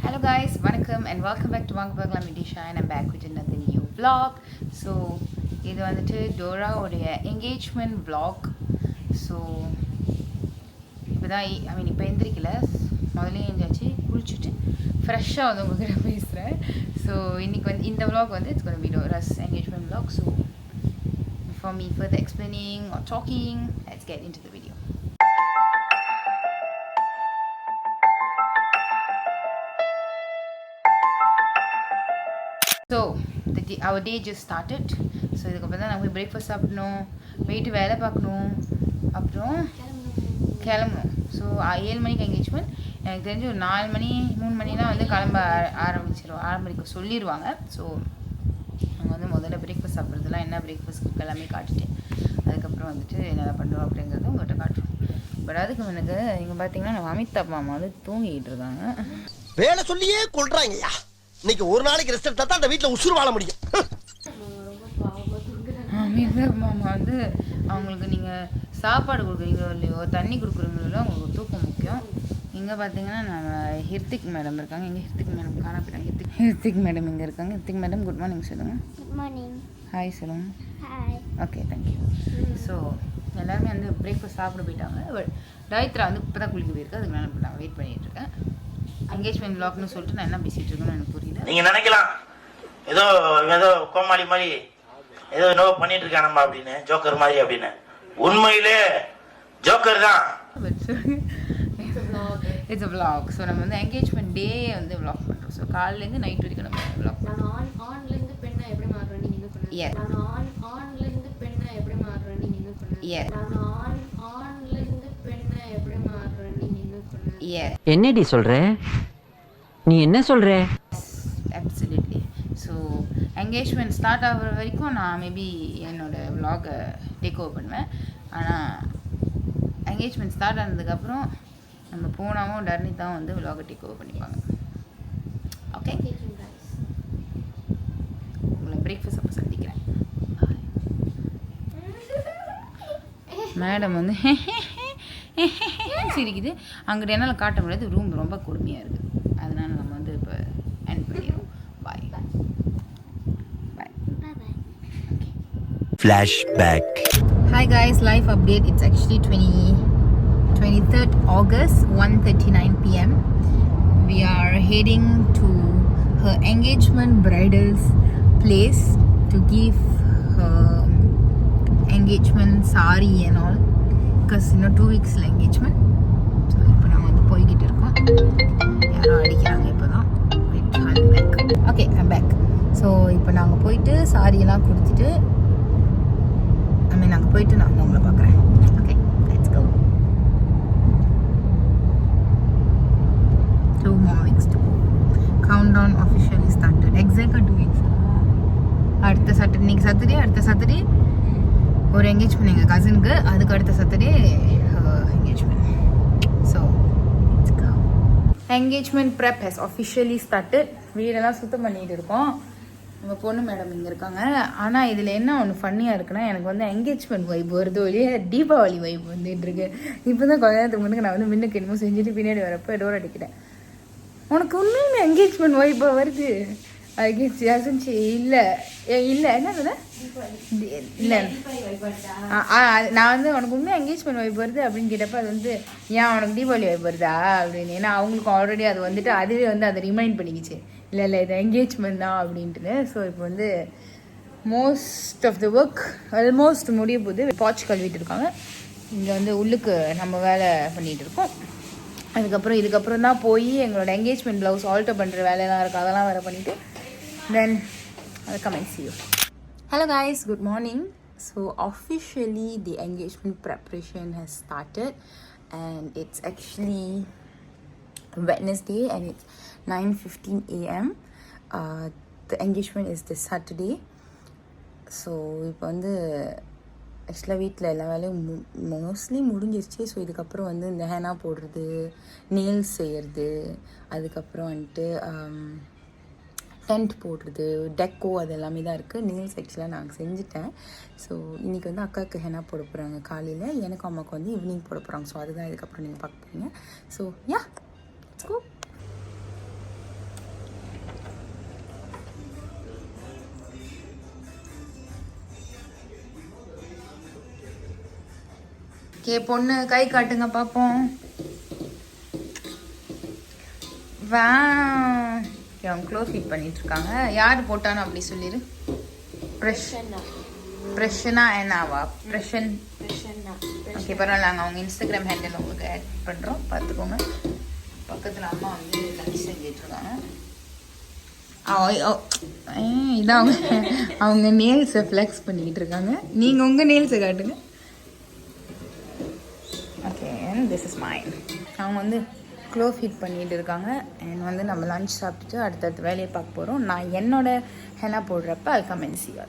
Hello guys, welcome and welcome back to Vanga Paglam Idisha, and I'm back with another new vlog. So, இது வந்துட்டு Dora உடைய engagement vlog. So, இப்போதான் இப்போ எந்திரிக்கல, முதல்ல எழுந்தாச்சு குளிச்சுட்டு ஃப்ரெஷ்ஷாக வந்து உங்ககிட்ட பேசுகிறேன். ஸோ இன்றைக்கி வந்து இந்த vlog வந்து it's going to be Dora's engagement vlog. So, before me further explaining or talking, let's get into the video. So, our day just started. So, இதுக்கப்புறம் தான் நாங்கள் போய் பிரேக்ஃபாஸ்ட் சாப்பிடணும், போயிட்டு வேலை பார்க்கணும், அப்புறம் கிளம்பணும். ஸோ 7 மணிக்கு எங்கேஜ்மெண்ட். எனக்கு தெரிஞ்சு ஒரு 4 மணி 3 மணிலாம் வந்து கிளம்ப ஆரம்பிக்க சொல்லிடுவாங்க. ஸோ நாங்கள் வந்து முதல்ல பிரேக்ஃபாஸ்ட் சாப்பிட்றதுலாம் என்ன பிரேக்ஃபாஸ்ட் எல்லாமே காட்டிட்டு அதுக்கப்புறம் வந்துட்டு என்னென்ன பண்ணுறோம் அப்படிங்கிறத உங்கள்கிட்ட காட்டுறோம். பட் அதுக்கு எனக்கு இங்கே பார்த்தீங்கன்னா நம்ம அமிதாப் மாமா வந்து தூங்கிட்டு இருக்காங்க. வேலை சொல்லியே கொள்றாங்கய்யா. இன்னைக்கு ஒரு நாளைக்கு ரெஸ்ட் எடுத்தா தான் அந்த வீட்டில் உசுறு வாழ முடியும். அமிதாப் மாமா வந்து அவங்களுக்கு நீங்கள் சாப்பாடு கொடுக்குறீங்களோ இல்லையோ, தண்ணி கொடுக்குறீங்களோ அவங்களுக்கு தூக்கம் முக்கியம். இங்கே பார்த்தீங்கன்னா நம்ம ஹிர்திக் மேடம் இருக்காங்க. இங்கே ஹிர்திக் மேடம் காணப்பட்டாங்க. ஹிர்திக் மேடம் இங்கே இருக்காங்க. ஹிர்திக் மேடம் குட் மார்னிங் சொல்லுங்கள். Good morning. ஹாய் சொல்லுங்கள். ஹாய். Okay, thank you. ஸோ எல்லாருமே வந்து பிரேக்ஃபாஸ்ட் சாப்பிட போயிட்டாங்க. பட் டாய்த்ரா வந்து இப்போ தான் குளிக்க போயிருக்கு. அதுக்கு நான் வெயிட் பண்ணிகிட்டு இருக்கேன். எங்கேஜ்மெண்ட் vlogனு சொல்லிட்டு நான் என்ன பேசிகிட்டு இருக்கேன்னு எனக்கு புரியல. நீங்கள் நினைக்கலாம் ஏதோ கோமாளி மாதிரி ஏதோ என்னவோ பண்ணிட்டு இருக்கானம்மா அப்படின்னு, ஜோக்கர் மாதிரி அப்படின்னு. உண்மையிலே ஜோக்கர் தான். It's a vlog. ஸோ நம்ம வந்து என்கேஜ்மெண்ட் டே வந்து vlog பண்ணுறோம். ஸோ காலையிலேருந்து நைட் வரைக்கும் நம்ம vlog பண்ணுறோம். ஆன்லேருந்து பெண்ணை எப்படி மாறுறேன் நீங்க என்ன பண்ணுங்க? Yes. ஆன்லேருந்து பெண்ணை எப்படி மாறுறேன் நீங்க என்ன பண்ணுங்க? Yes. ஆன்லேருந்து பெண்ணை எப்படி மாறுறேன் நீங்க என்ன பண்ணுங்க? Yes. என்னடி சொல்ற? நீ என்ன சொல்ற? Absolutely. ஸோ என்கேஜ்மெண்ட் ஸ்டார்ட் ஆகிற வரைக்கும் நான் மேபி என்னோட vlog-அ டேக் ஓவர் பண்ணுவேன். ஆனால் என்கேஜ்மெண்ட் ஸ்டார்ட் ஆனதுக்கப்புறம் நம்ம போனாவும் டர்னிதாவும் வந்து vlog-அ டேக் ஓவர் பண்ணிப்பாங்க. ஓகே, உங்களை பிரேக்ஃபாஸ்ட் அப்போ சந்திக்கிறேன். மேடம் வந்து சிரிக்குது. அங்கிட்ட என்னால் காட்ட முடியாது, ரூம் ரொம்ப கொடுமையாக இருக்குது. அதனால நம்ம வந்து இப்போ எண்ட் பண்ணிடுவோம். பாய் பாய். Flashback. Hi guys, life update. It's actually 23rd August, 1:39 p.m. We are heading to her engagement bridal's place to give her engagement sari and all, because 2 weeks engagement. So இப்போ நான் வந்து போய்கிட்டு இருக்கோம். யாரோ அடிக்கிறாங்க இப்போ தான். Wait, I'll be back. Okay, I'm back. So இப்போ நாங்கள் போயிட்டு சாரியெல்லாம் கொடுத்துட்டு நாங்கள் போயிட்டு நான் உங்களை பார்க்குறேன். Okay, let's go. 2 more weeks to go. Countdown officially started. Exactly 2 weeks. அடுத்த சாட்டர்டே, இன்னைக்கு சாட்டர்டே, அடுத்த சாட்டர்டே ஒரு என்கேஜ்மெண்ட் எங்கள் கசினுக்கு, அதுக்கு அடுத்த Saturday engagement. So let's go. Engagement prep has officially started. வீடெல்லாம் சுத்தம் பண்ணிகிட்டு இருக்கோம். நம்ம பொண்ணு மேடம் இங்கே இருக்காங்க. ஆனால் இதில் என்ன ஒன்று ஃபன்னியாக இருக்குன்னா, எனக்கு வந்து என்கேஜ்மெண்ட் வைப் வருது ஒழிய தீபாவளி வைப் வந்துட்டு இருக்கு. இப்போ தான் கொஞ்ச நேரத்துக்கு முன்னுக்கு நான் வந்து மின்னுக்கு என்னமோ செஞ்சுட்டு பின்னாடி வரப்போ டோர் அடிக்கிறேன். உனக்கு உண்மையுமே என்கேஜ்மெண்ட் வைப்பாக வருது? அதுக்கு இல்லை என்ன சொன்னேன்? இல்லை நான் வந்து உனக்கு உண்மையாக என்கேஜ்மெண்ட் வைப் வருது அப்படின்னு கேட்டப்போ அது வந்து ஏன் உனக்கு தீபாவளி வைப் வருதா அப்படின்னு. ஏன்னா அவங்களுக்கு ஆல்ரெடி அது வந்துட்டு அதுவே வந்து அதை ரிமைண்ட் பண்ணிக்கிச்சு, இல்லை இது என்கேஜ்மெண்ட் தான் அப்படின்ட்டு. ஸோ இப்போ வந்து most of the work almost முடிய போது பாச் கழுவிட்டு இருக்காங்க. இங்கே வந்து உள்ளுக்கு நம்ம வேலை பண்ணிகிட்டு இருக்கோம். இதுக்கப்புறம் தான் போய் எங்களோட என்கேஜ்மெண்ட் ப்ளவுஸ் ஆல்டர் பண்ணுற வேலையெல்லாம் இருக்குது, அதெல்லாம் வேறு பண்ணிவிட்டு தென் I'll come and see you. Hello guys, good morning. So officially the engagement preparation has started and it's actually Wednesday and it's 9:15 a.m. The engagement is this Saturday. So இப்போ வந்து ஆக்சுவலாக வீட்டில் எல்லா வேலையும் மோஸ்ட்லி முடிஞ்சிருச்சு. ஸோ இதுக்கப்புறம் வந்து இந்த ஹேனா போடுறது, நெயில்ஸ் செய்கிறது, அதுக்கப்புறம் வந்துட்டு டென்ட் போடுறது, டெக்கோ, அது எல்லாமே தான் இருக்குது. நெயில்ஸ் ஆக்சுவலாக நாங்கள் செஞ்சுட்டேன். ஸோ இன்றைக்கி வந்து அக்காவுக்கு ஹெனா போட போகிறாங்க காலையில், எனக்கும் அம்மாவுக்கு வந்து ஈவினிங் போட போகிறாங்க. ஸோ அதுதான் இதுக்கப்புறம் நீங்கள் பார்க்க போகிறீங்க. So ya, let's go. கே பொண்ணு கை காட்டுங்க பார்ப்போம். வா அவங்க க்ளோஸ் ஃபிட் பண்ணிட்டு இருக்காங்க. யார் போட்டானோ அப்படி சொல்லிடு. பிரஷனா என்னவா பிரஷன். ஓகே பரவாயில்ல, நாங்கள் அவங்க இன்ஸ்டாகிராம் ஹேண்டில் உங்களுக்கு ஆட் பண்ணுறோம், பார்த்துக்கோங்க. பக்கத்தில் அம்மா வந்து லஞ்ச் செஞ்சிட்ருக்காங்க. இதான் அவங்க நேல்ஸை ஃப்ளெக்ஸ் பண்ணிக்கிட்டு இருக்காங்க. நீங்கள் உங்கள் நேல்ஸை காட்டுங்க. Okay this is mine. அவங்க வந்து க்ளோ ஃபிட் பண்ணிகிட்டு இருக்காங்க. அண்ட் வந்து நம்ம லஞ்ச் சாப்பிட்டுட்டு அடுத்தடுத்த வேலையை பார்க்க போகிறோம். நான் என்னோட ஹெனா போடுறப்ப I'll come and see you.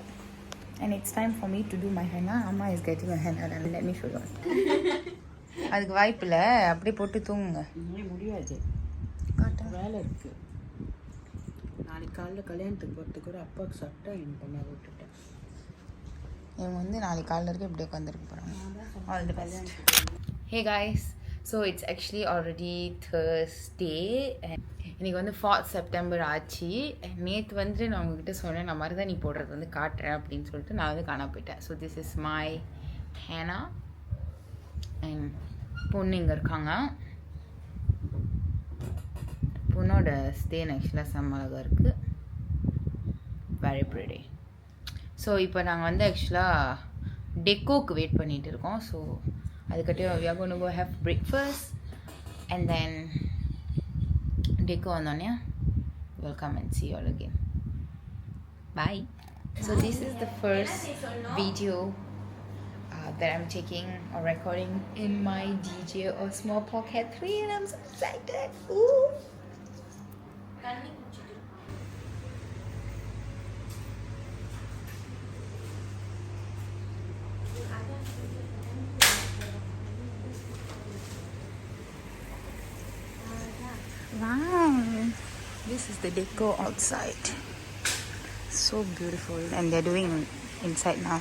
And it's time for me to do my henna. Amma is getting a henna and let me show you. அதுக்கு வாய்ப்பு இல்லை, அப்படியே போட்டு தூங்குங்க. முடியாது, வேலை இருக்கு. நாளைக்கு காலைல கல்யாணத்துக்கு போகிறதுக்கு கூட அப்பாவுக்கு சட்டை என் பண்ண விட்டுட்டேன். இவங்க வந்து நாளைக்கு காலைல இருக்க இப்படி உட்காந்துருக்க போகிறாங்க. All the best. Hey guys, so it's actually already Thursday. இன்றைக்கி வந்து 4th September ஆச்சு. நேற்று வந்து நான் உங்ககிட்ட சொன்னேன், நான் மருதாணி போடுறது வந்து காட்டுறேன் அப்படின்னு சொல்லிட்டு நான் வந்து காண போயிட்டேன். ஸோ திஸ் இஸ் மை ஹேனா. அண்ட் பொண்ணு இங்கே இருக்காங்க. பொண்ணோட ஸ்டேன் ஆக்சுவலாக செம்ம அழகாக இருக்குது. Very pretty. ஸோ இப்போ நாங்கள் வந்து ஆக்சுவலாக டெக்கோக்கு வெயிட் பண்ணிகிட்டு இருக்கோம். ஸோ அதுக்கட்டியும் we are going to go have breakfast and then deco vandone we'll come and see you all again. Bye. So this is the first video that I'm taking or recording in my DJ Osmo Pocket 3 and I'm so excited. Ooh. Wow, this is the deco outside. So beautiful, and they're doing inside now.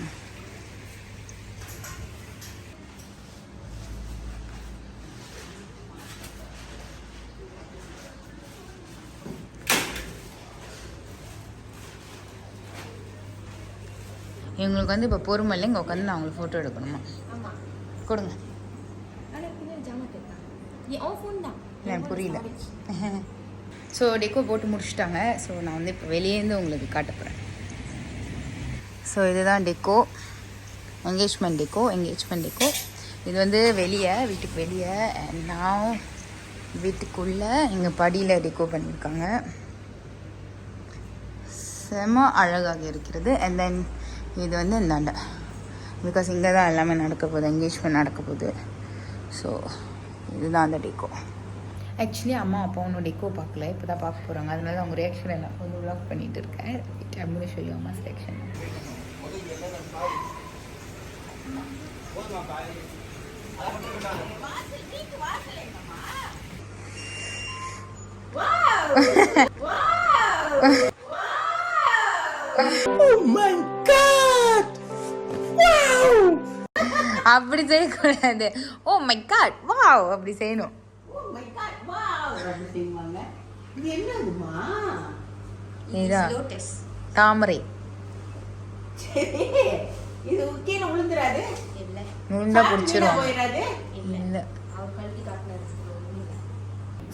இவங்களுக்கு வந்து இப்போ பொறுமை இல்லை, இங்கே உட்காந்து நான் அவங்களுக்கு photo எடுக்கணுமா? கொடுங்க. எனக்கு புரியல. ஸோ டெக்கோ போட்டு முடிச்சுட்டாங்க. ஸோ நான் வந்து இப்போ வெளியேருந்து உங்களுக்கு காட்ட போகிறேன். ஸோ இதுதான் டெக்கோ, என்கேஜ்மெண்ட் டெக்கோ. இது வந்து வெளியே, வீட்டுக்கு வெளியே. அண்ட் நான் வீட்டுக்குள்ளே இங்கே படியில் டெக்கோ பண்ணியிருக்காங்க. செம அழகாக இருக்கிறது. அண்ட் தென் இது வந்து இந்தாண்ட, பிகாஸ் இங்கே தான் எல்லாமே நடக்க போகுது, என்கேஜ்மெண்ட் நடக்க போகுது. ஸோ இதுதான் அந்த டெக்கோ. ஆக்சுவலி அம்மா அப்பா ஒன்றும் டெக்கோ பார்க்கல, இப்போ தான் பார்க்க போகிறாங்க. அதனால அவங்க ரியாக்ஷன் எல்லாம் வந்து விளாக் பண்ணிகிட்டு இருக்கேன். I'm going to show you அம்மா செலெக்ஷன். அப்படி செய்யக்கூடாது. ஓ மை காட் வாவ் அப்படி செய்யணும். தாமரை விழுந்தா பிடிச்சிரும்.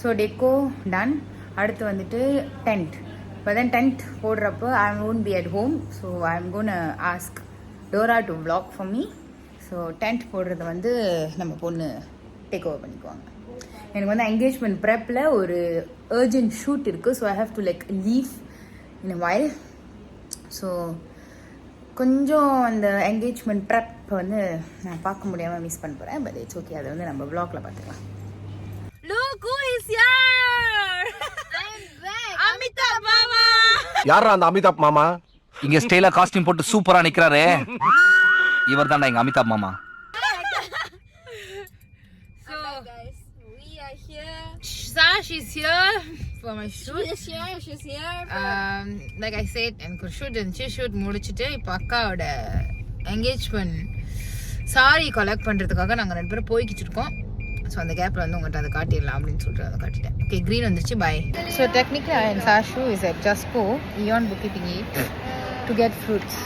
So deco done. அடுத்து வந்துட்டு டென்ட். இப்போ தான் டென்ட் போடுறப்போ I won't be at home, so I'm gonna ask Dora to vlog for me. So tent போடுறது வந்து நம்ம பொண்ணு டேக் ஓவர் பண்ணிக்குவாங்க. எனக்கு வந்து என்கேஜ்மெண்ட் ப்ரெப்பில் ஒரு அர்ஜென்ட் ஷூட் இருக்குது. So I have to like leave in a while. So கொஞ்சம் அந்த என்கேஜ்மெண்ட் ப்ரெப் வந்து நான் பார்க்க முடியாமல் மிஸ் பண்ண போகிறேன். பட் இட்ஸ் ஓகே, அதை வந்து நம்ம வ்ளாகில் பார்த்துக்கலாம். Look who is here! I'm back. Amitabh மாமா. யாரா அந்த அமிதாப் மாமா? இங்க ஸ்டைலா காஸ்டியூம் போட்டு சூப்பரா நிக்கிறாரே, இவர் தான்டா எங்க அமிதாப் மாமா. So guys, we are here. Sash is here for my shoot. She's here. Like I said, எனக்கு ஷூட் இருந்துச்சு. ஷூட் முடிச்சுட்டு இப்போ அக்காவோட என்கேஜ்மெண்ட் சாரி கலெக்ட் பண்ணுறதுக்காக நாங்கள் 2 பேரும் போய்கிட்டு இருக்கோம். ஸோ அந்த கேப்பில் வந்து உங்கள்கிட்ட அதை காட்டிடலாம் அப்படின்னு சொல்லிட்டு அதை காட்டிட்டேன். ஓகே, க்ரீன் வந்துச்சு. பாய். ஸோ டெக்னிக்கலி அண்ட் சாஷு is at Jusco Aeon Bukit Tinggi to get fruits.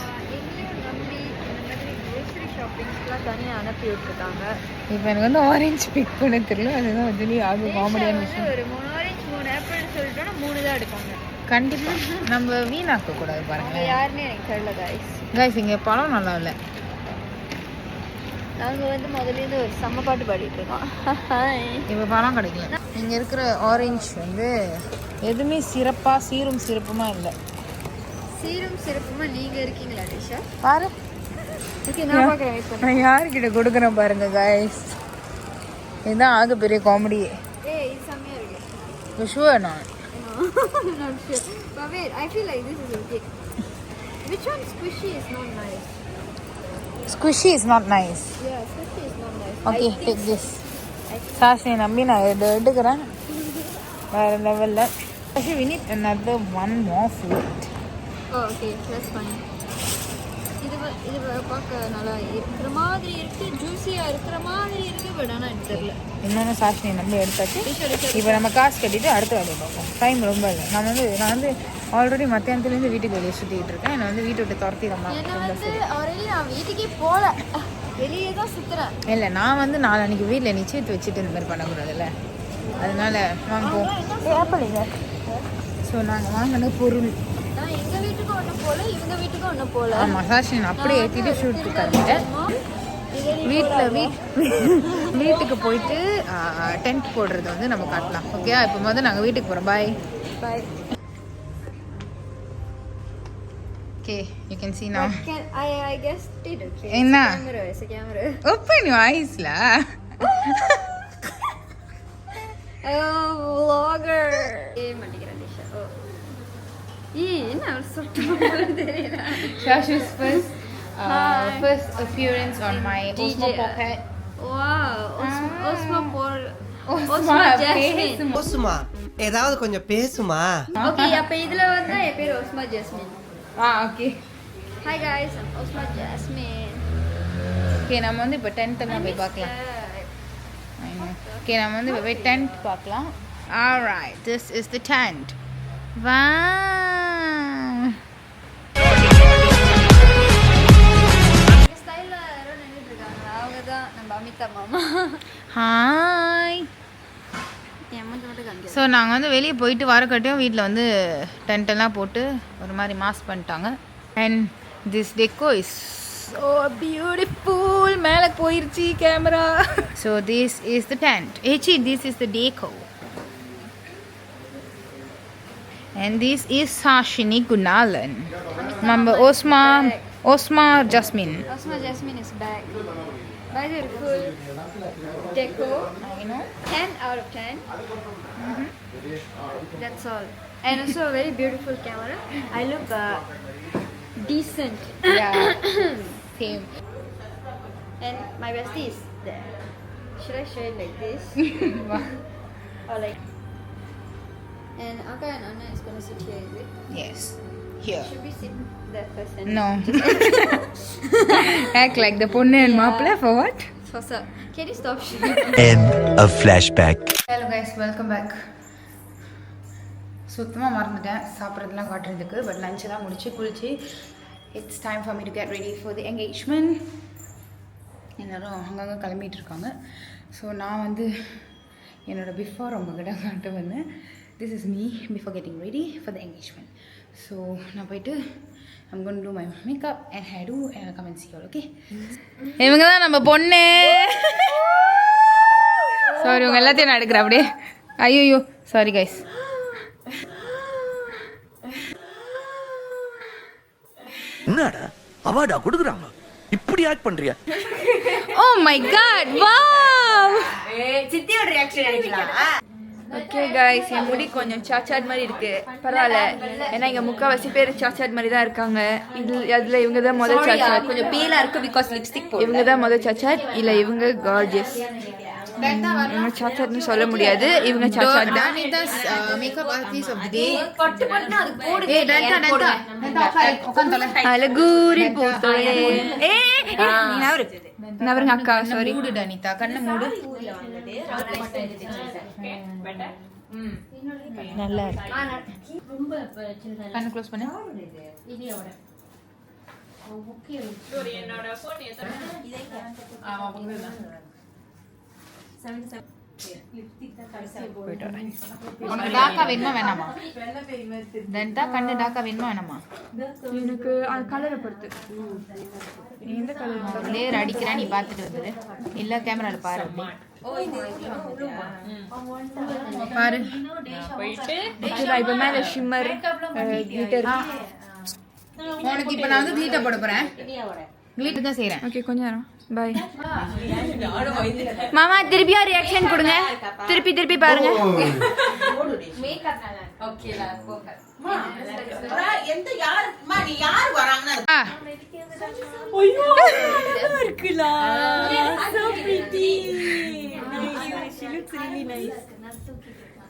Grocery shopping. பிக்லாம் தனியாக அனுப்பி விட்டுருக்காங்க. இப்போ எனக்கு வந்து ஆரஞ்சு பிக் பண்ண தெரியல, அதுதான் வந்து அது காமெடியான விஷயம். ஒரு 3 ஆரஞ்சு 3 ஆப்பிள்னு சொல்லிட்டோன்னா 3 தான் எடுப்பாங்க. கண்டிப்பாக நம்ம வீணாக்க கூடாது பாருங்க. யாருன்னு எனக்கு தெரியல கைஸ். கைஸ் இங்கே பழம் நல்லா இல்லை. நாங்கள் வந்து முதலேருந்து ஒரு செம்ம பாட்டு பாடிட்டு இருக்கோம். இப்போ பழம் கிடைக்கல. இங்கே இருக்கிற ஆரஞ்சு வந்து எதுவுமே சிறப்பாக சீரும் சிறப்புமா இல்லை. சீரும் சிறப்புமா நீங்கள் இருக்கீங்களா நிஷா? பாரு, ஓகே நான் பார்க்குறேன். வெயிட் பண்ணு. நான் யார்கிட்ட கொடுக்குறேன் பாருங்க கைஸ். இதுதான் ஆக பெரிய காமெடி. ஏய் இது செம்மையாக இருக்கு. ஷுவர் நான் Not sure. But wait, I feel like this is okay. Which one squishy is not nice? Squishy is not nice. Yeah, squishy is not nice. Okay take this. சாஷினி நம்பி நான் இதை எடுக்கிறேன். வேறு லெவலில். Actually we need another one more fruit. Oh, okay, that's fine. இது பார்க்க நல்லா இருக்கிற மாதிரி இருக்கு, ஜூஸியாக இருக்கிற மாதிரி இருக்கு. பட் ஆனால் எனக்கு தெரியல. இன்னொன்று சாஷினி நம்பி எடுத்தாச்சு. இப்போ நம்ம காசு கட்டிட்டு அடுத்த வேலையை பார்ப்போம். டைம் ரொம்ப இல்லை. நான் வந்து ஆல்ரெடி மத்தியானத்துலேருந்து வீட்டுக்கு வெளியே சுற்றிட்டு இருக்கேன். என்னை வந்து வீட்டை விட்டு துரத்திடமா என்னை வந்து ஆல்ரெடி நான் வீட்டுக்கே போகல, வெளியே தான் சுற்றுறேன். இல்லை, நான் வந்து நாளைக்கு வீட்டில் நிச்சயத்து வச்சுட்டு இந்த மாதிரி பண்ணக்கூடாதுல்ல, அதனால வாங்குவோம். ஆப்பிள். ஸோ நாங்கள் வாங்கின பொருள் நான் எங்கள் வீட்டுக்கும் ஒன்றும் போகல, இவங்க வீட்டுக்கும் ஒன்றும் போகல. ஆமாம், சாஷினி அப்படியே ஏற்றிட்டு ஷூட்டுக்கு காட்டிட்டேன். வீட்டுக்கு போயிட்டு டென்ட் போடுறது வந்து நம்ம காட்டலாம். ஓகே, இப்போ முதல்ல நாங்கள் வீட்டுக்கு போகிறோம். பாய் Bye. Okay, you can see now. I guess it okay. என்ன? It's a camera. Open your eyes la. Oh, vlogger. மாட்டிக்கிறேன் Nisha. ஓ என்ன சொல்லிட்டு தெரியல. Shashu's first appearance on my Osmo Pocket. Wow, Osmo Jasmine. பேசுமா, ஏதாவது கொஞ்சம் பேசுமா. Okay, அப்ப இதுல வந்து என் பேர் Osmo Jasmine. Okay. Hi guys, I'm Osmo Jasmine. Okay, நம்ம வந்து இப்போ டென்ட் எல்லாம் போய் பார்க்கலாம். Okay, நம்ம வந்து போய் டென்ட் பார்க்கலாம். Alright, this is the tent. Wow. ஸ்டைல்ல யாரோ நின்னுட்டு இருக்காங்க. அவங்க தான் நம்ம அமிதா மாமா. ஹாய். என் மூஞ்சி மட்டும் காமிக்க. ஸோ நாங்கள் வந்து வெளியே போயிட்டு வரக்கட்டையும் வீட்டில் வந்து டென்ட் எல்லாம் போட்டு ஒரு மாதிரி மாஸ் பண்ணிட்டாங்க. And this deco is so beautiful. மேலே போயிருச்சு camera. So this is the tent. ஏச்சி, this is the deco. And this is Sashini Gunalan. Remember Osma Jasmine. Osmo Jasmine is back. Very beautiful deco. You know? 10 out of 10. That's all. And also a very beautiful camera. I look decent. Yeah. Same. And my bestie is there. Should I show it like this? Or like... And Akka and Anna is going to sit here, is it? Yes. Here. Should we sit there first? And No. Act like the ponnu and maapla for what? For sir. Can you stop shooting? End of flashback. Hello guys, welcome back. சுத்தமாக மறந்துட்டேன் சாப்பிட்றதுலாம் காட்டுறதுக்கு. But லஞ்செல்லாம் முடிச்சு குளிச்சு it's time for me to get ready for the engagement. எல்லோரும் அங்கங்கே கிளம்பிட்டு இருக்காங்க. So நான் வந்து என்னோடய பிஃபோர் உங்ககிட்ட காட்ட வந்தேன். This is me before getting ready for the engagement. So நான் போயிட்டு I'm going to do my makeup and hairdo and I'll come and see you all, okay? இவங்க தான் நம்ம பொண்ணு. சாரி, உங்க எல்லாத்தையும் நான் எடுக்கிறேன் அப்படியே. ஐயோ சாரி கைஸ். என்னடா அவார்டா கொடுக்குறாங்க, இப்படி ஆக்ட் பண்றியா? Oh my god, wow! சித்தியோட ரியாக்ஷன் எடுக்கலாம். ஓகே கைஸ், என் முடி கொஞ்சம் சாச்சாட் மாதிரி இருக்கு. பரவாயில்ல, ஏன்னா இங்க முக்காவாசி பேர் சாச்சாட் மாதிரி தான் இருக்காங்க. அதுல இவங்க தான் முதல் சாச்சாட். கொஞ்சம் பேலா இருக்கு பிகாஸ் லிப்ஸ்டிக் போடு. இவங்க தான் முதல் சாச்சாட். இல்ல இவங்க கார்ஜியஸ். இவங்க சாச்சாட்னு சொல்ல முடியாது. இவங்க சாச்சாட் தான். Danita's makeup artist of the day. பட்டு பட்டு அது போடு. ஏய் Danita உட்கார்ந்தல. அழகூரி போத்தோயே. நீ நவருங்க அக்கா. சாரி. மூடு Danita, கண்ணை மூடு. நல்லா இருக்கு. கண்ணு க்ளோஸ் பண்ணு. உனக்கு டாக்கா வேணுமா வேணாமா? ரெண்டா கண்ணு டாக்கா வேணுமா வேணாமா? எனக்கு அது கலரை பொறுத்து. நீ எந்த கலர் லேயர் அடிக்கிறா, நீ பார்த்துட்டு வந்துடு. இல்ல கேமரால பாரு. பாரு இப்போ மேலே ஷிம்மர் கிளிட்டர். உனக்கு இப்ப நான் வந்து கிளீட்டர் போட போறேன். கிளீட்டர் தான் செய்றேன். ஓகே கொஞ்ச நேரம் பை. மாமா திருப்பியும் ரியாக்ஷன் கொடுங்க. திருப்பி பாருங்க.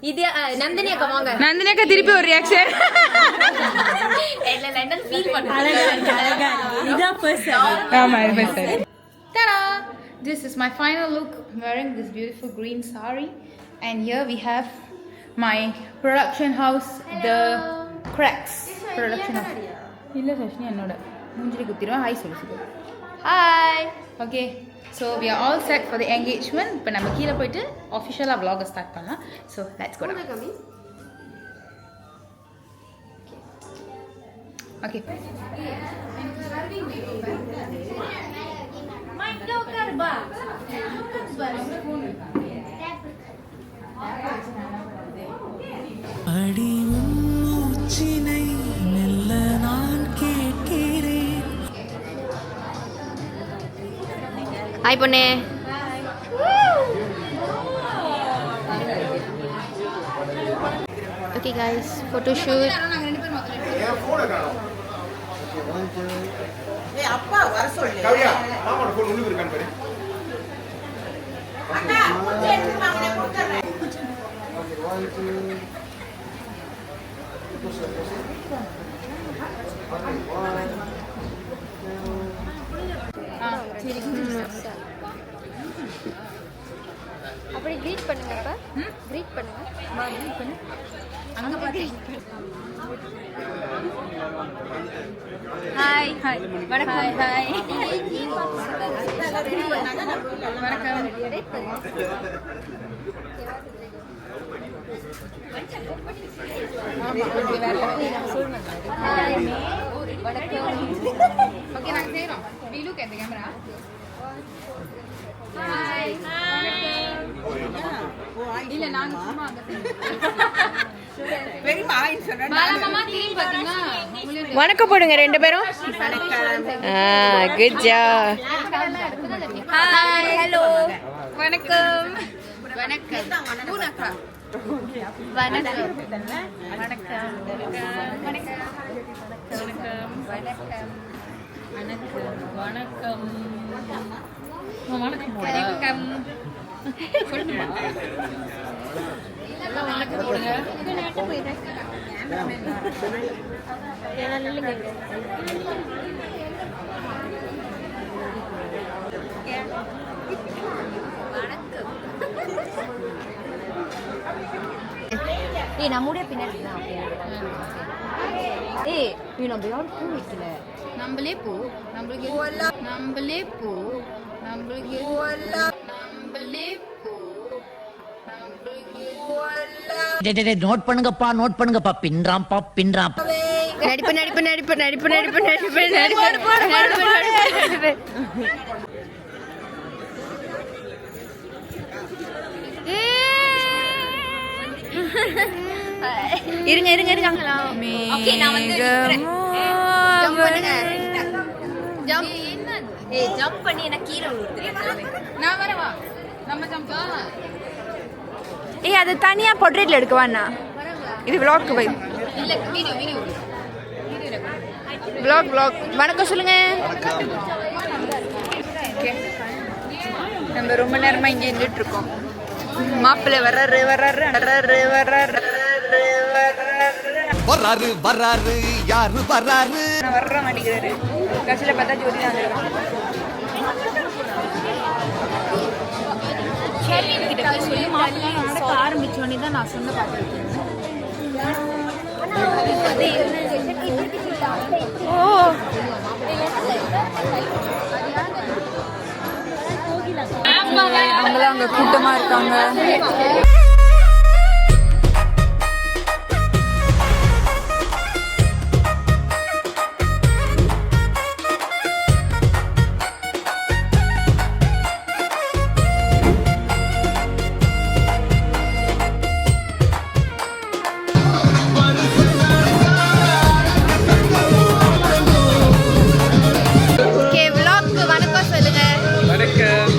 இது நந்தினி அக்கா வாங்க. நந்தினி அக்கா திருப்பி ஒரு ரியாக்ஷன். இல்ல லண்டன் ஃபீல் பண்ணுங்க. இதான் ஃபர்ஸ்ட். ஆமா இது first. Ta-da! This is my final look wearing this beautiful green sari, and here we have my production house, the Cracks production house. இல்ல ரஷ்னி என்னோட மூஞ்சில குத்திரும். ஹாய் சொல்லு. Hi. Okay, so we are all set for the engagement. இப்போ நம்ம கீழ போயிட்டு officially vlog start பண்ணலாம். So let's go down. Okay. அடி மூச்சினை மெல்ல நான் கேட்கிறேன். ஹாய் பொண்ணே. Okay guys, photo shoot. அப்பா வர சொல்லு. மாமாவோட போன் உள்ளுக்கு இருக்கான்னு பாரு. அண்ணா கொஞ்சம் எடுத்து வாங்க, கொடுத்துறேன். அப்படி கிரீட் பண்ணுங்க. அப்ப கிரீட் பண்ணுங்க. கிரீட் பண்ணு. அங்க பாத்து. ஹாய் ஹாய் வணக்கம். ஹாய் வணக்கம். ஓகே நாங்க செய்றோம். we look at the camera. Hi இல்ல நாங்க சும்மா அங்க வணக்கம் போடுங்க ரெண்டு பேரும். Good job. ஹாய் ஹலோ வணக்கம். வணக்கம். பூனக்கா. வணக்கம். வணக்கம். ஏய் நம்முடைய பின்னாடி தான். ஏய் நீ நம்ம யாரும் பூ வைக்கல. நம்மளே பூ நம்மளுக்கு நம்மளே பூ நம்மளுக்கு நம்மளே பூ நோட் பண்ணுங்கப்பா பின்றாம். நடிப்பு. இருங்க. ஓகே நான் வந்து ஜம்ப் பண்ணுங்க. ஜம்ப். ஏய் ஜம்ப் பண்ணி எனக்கு கீழ விழுந்துரு. நான் வரவா? நம்ம ஜம்பா. ஏய் அது தனியா போர்ட்ரேட்ல எடுக்கவானா? இது vlogக்கு போய். இல்ல வீடியோ. vlog. வணக்கம் சொல்லுங்க. ஓகே. நம்ம ரொம்ப நேரமா இங்க நின்னுட்டு இருக்கோம். மாப்பிள்ளை வர்றாரு. யாரு வர்றாரு? வர்ற மாட்டேங்கிறாரு. கடைசியில பார்த்தா ஜோதி தான் வந்திருக்கான். ஆரம்பிச்சோடனே தான் நான் சொன்ன பார்த்துருக்கேன். ஓ அவங்களாம் அங்கே கூட்டமாக இருக்காங்க. வணக்கம் சொல்லுங்க. வணக்கம்.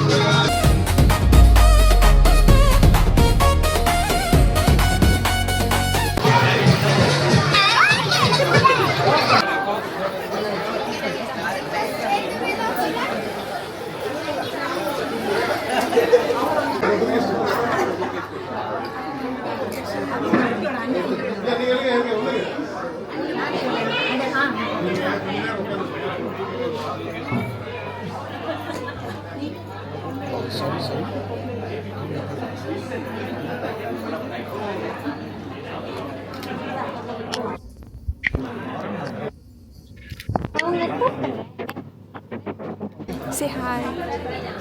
Say hi.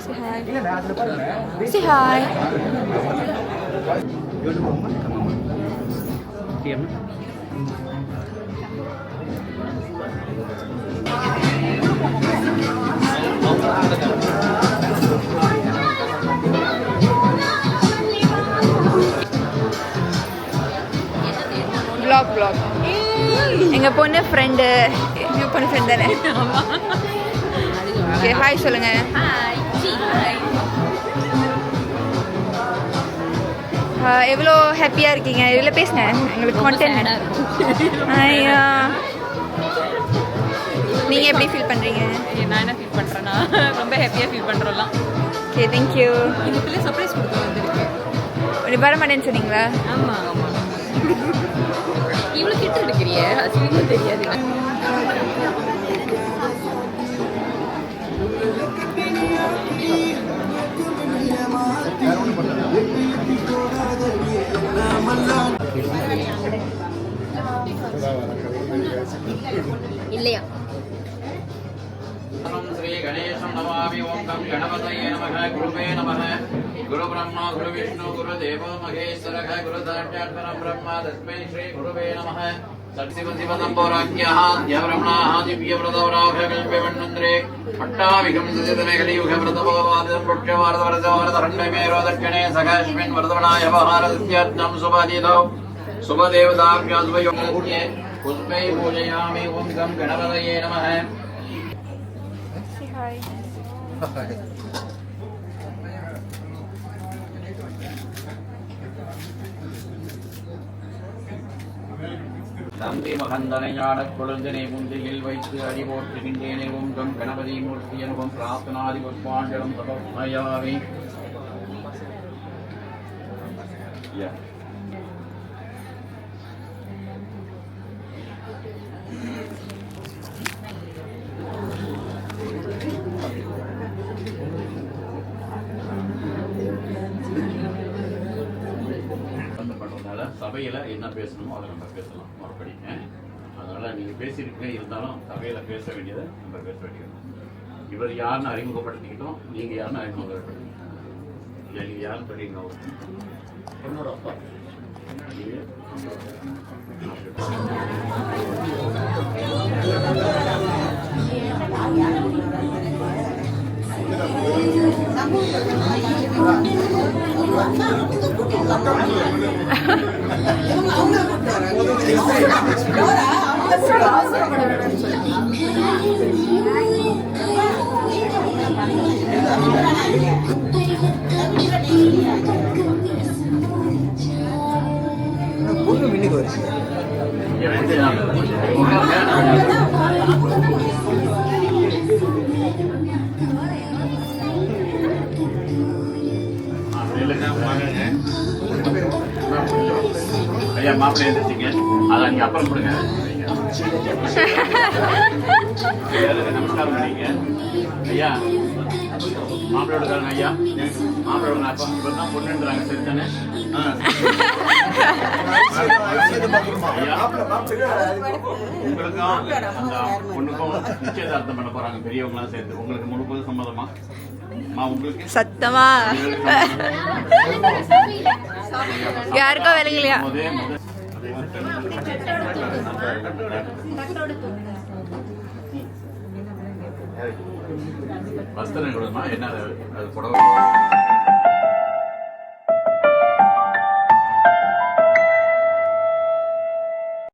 Say hi. Say hi. Vlog. எங்க பொண்ணு ஃப்ரெண்டு. எங்க பொண்ணு ஃப்ரெண்ட் தானே? ஓகே, ஹாய் சொல்லுங்க. எவ்வளோ ஹாப்பியாக இருக்கீங்க? இவ்வளோ பேசுங்க, எங்களுக்கு கான்டென்ட். ஐயா, நீங்கள் எப்படி ஃபீல் பண்ணுறீங்க? நான் என்ன ஃபீல் பண்ணுறேன்னா ரொம்ப ஹாப்பியாக ஃபீல் பண்ணுறோம்லாம். Okay, thank you. எங்கள் பிள்ளை சர்ப்ரைஸ் கொடுக்க வந்திருக்கு. ஒரு வரமாட்டேன்னு சொன்னீங்களா? ஆமாம். இவ்வளோ கிட்ட இருக்கிறிய அசிங்கமாக தெரியாது. இல்லையா? श्री गणेशं नमामि। ओं गं गणपतये नमः। गुरुवे नमः। गुरु ब्रह्मा गुरु विष्णु गुरु देवो महेश्वरः गुरु साक्षात् परब्रह्म तस्मै श्री गुरुवे नमः। सत्शिवशिवसम्पौराज्ञः द्यब्रह्मणाः दिव्यव्रतवराघकल्पवन्नन्द्रे अट्टाविकं सचेतने कलियुगव्रतपवादं पुष्यवारदवर्षवारदहण्डमेरो दक्षिणे सखास्मिन् वर्धमानाय वहारदत्यर्थं शुभदिनौ शुभदेवताभ्यो शुभयोगे पुष्पै पूजयामि। ओं गं गणपतये नमः। தம்பி மகந்தனை ஞானக் கொழுந்தனை முந்தியில் வைத்து அறிவோற்றுகின்றேனே. ஓம் கம் கணபதி மூர்த்தி எனவும் பிரார்த்தனாதி புஷ்பாஞ்சலம் சமர்ப்பயாமி. சபையில் என்ன பேசணுமோ அதை நம்ம பேசலாம் மறுபடி. அதனால் நீங்கள் பேசியிருக்க இருந்தாலும் சபையில் பேச வேண்டியதை நம்ம பேச வேண்டியது. இவர் யாருன்னு அறிமுகப்படுத்திக்கிட்டோம், நீங்கள் யாருன்னு அறிமுகப்படுத்திக்கிட்டோம். நீங்கள் யாருன்னு தெரியுங்க? என்னோட அப்பா. ஐயா மாப்பிள்ளை எழுந்திரிச்சிங்க, அதை நீங்கள் அப்புறம் கொடுங்க. நமஸ்காரம் பண்ணிங்க ஐயா. மாப்பிள்ளையோட தாங்க ஐயா. மாப்பிள்ளையோட அப்பா இப்போ தான் பொண்ணுன்றாங்க. சரி தானே? உங்களுக்கும் அந்த பொண்ணுக்கும் நிச்சயதார்த்தம் பண்ண போறாங்க பெரியவங்களாம் சேர்த்து. உங்களுக்கு முழுப்பது சம்மதமா? உங்களுக்கு சத்தமா யாருக்கோ விளங்கலையா? வஸ்திரம் கொடுமா என்ன அது புடவை